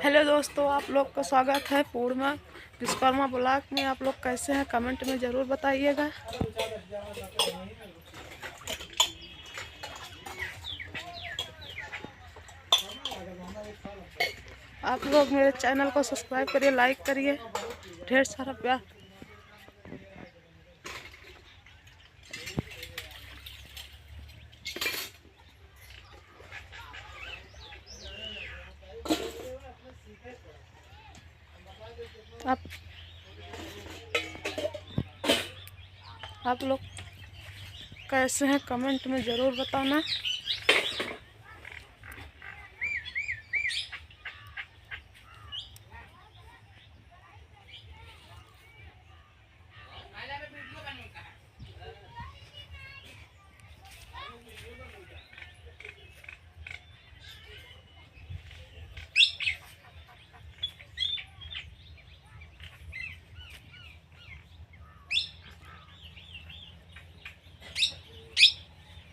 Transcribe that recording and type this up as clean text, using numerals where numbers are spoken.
Hello दोस्तों, आप लोग का स्वागत है पूर्णिमा विश्वकर्मा ब्लॉग में। आप लोग कैसे हैं कमेंट में ज़रूर बताइएगा। आप लोग मेरे चैनल को सब्सक्राइब करिए, लाइक करिए, ढेर सारा प्यार। आप लोग कैसे हैं कमेंट में ज़रूर बताना।